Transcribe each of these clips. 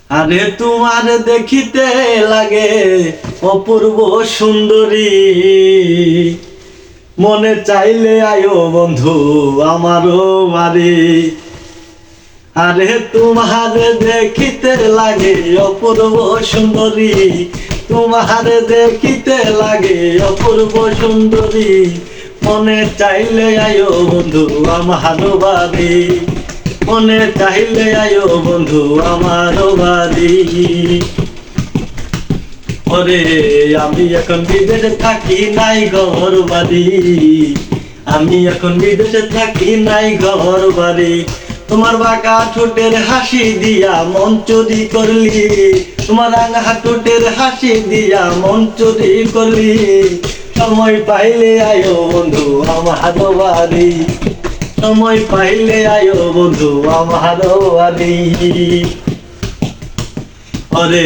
আরে তোমার দেখিতে লাগে অপূর্ব সুন্দরী, মনে চাইলে আয়ো বন্ধু আমারও বাড়ি। আরে তোমার দেখিতে লাগে অপূর্ব সুন্দরী, তোমার দেখিতে লাগে অপূর্ব সুন্দরী, মনে চাইলে আয়ো বন্ধু আমারও বাড়ি, মনে চাইলে আয়ো বন্ধু আমারও বাড়ি। ওরে আমি এখন বিদেশে থাকি নাই ঘর বাড়ি, আমি এখন বিদেশে থাকি নাই ঘর বাড়ি। তোমার বাঁকা ঠোঁটের হাসি দিয়া মন চুরি করলি, তোমার রাঙা ঠোঁটের হাসি দিয়া মন চুরি করলি, সময় পাইলে আয়ো বন্ধু আমার বাড়ি, সময় পাইলে আয়ো বন্ধু আমার বাড়ি। ওরে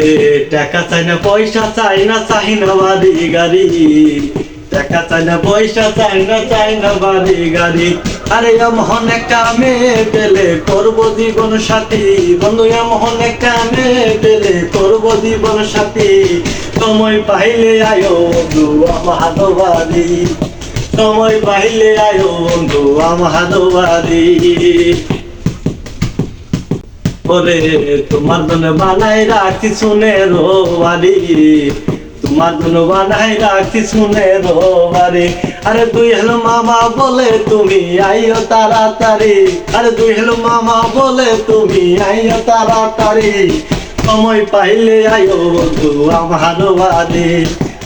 টাকা চাই না পয়সা চাই না, চাই না বাড়ি গাড়ি, টাকা চাই না পয়সা চাই না বাড়ি গাড়ি। আরে এমন একটা মেয়ে পেলে করবো জীবন সাথী, বন্ধু এমন একটা মেয়ে পেলে করবো জীবন সাথী, সময় পাইলে আয়ো বন্ধু আমার বাড়ি, সময় পাইলে আয়ো বন্ধু আমার বাড়ি। ওরে তোমার জন্য বানাই রাখছি সোনের বাড়ি, তোমার জন্য বানাই রাখছি সোনের বাড়ি। আরে তুই হলো মামা বলে তুমি আইও তাড়াতাড়ি, আরে তুই হলো মামা বলে তুমি আইও তাড়াতাড়ি, সময় পাইলে আয়ো বন্ধু আমার বাড়ি,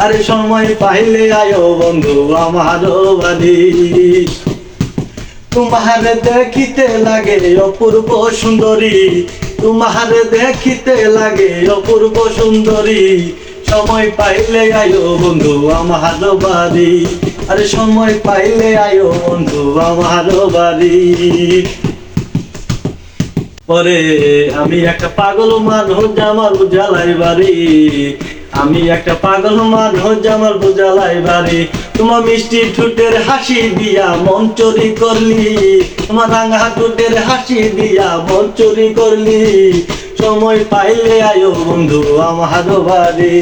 আরে সময় পাইলে আয়ো বন্ধু আমার বাড়ি। তোমার দেখিতে লাগে অপূর্ব সুন্দরী, তোমার দেখিতে লাগে অপূর্ব সুন্দরী, সময় পাইলে আয়ো বন্ধু আমার বাড়ি, আরে সময় পাইলে আয়ো বন্ধু আমার বাড়ি। পরে আমি একটা পাগল মানুষ আমার বুঝালাই বাড়ি, আমি একটা পাগল মানুষ আমার বুঝালাই বাড়ি। তোমার মিষ্টি ঠোঁটের হাসি দিয়া মন চুরি করলি, তোমার রাঙা ঠোঁটের হাসি দিয়া মন চুরি করলি, সময় পাইলে আয়ো বন্ধু আমার বাড়ি,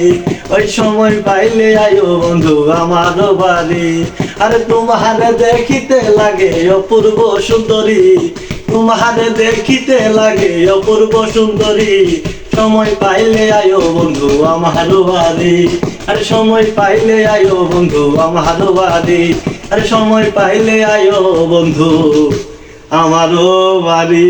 ওই সময় পাইলে আয়ো বন্ধু আমার বাড়ি। আরে তোমার দেখিতে লাগে অপূর্ব সুন্দরী, তোমার দেখিতে লাগে অপূর্ব সুন্দরী, সময় পাইলে আয়ো বন্ধু আমার বাড়ি, আরে সময় পাইলে আয়ো বন্ধু আমার বাড়ি, আরে সময় পাইলে আয়ো বন্ধু আমার বাড়ি।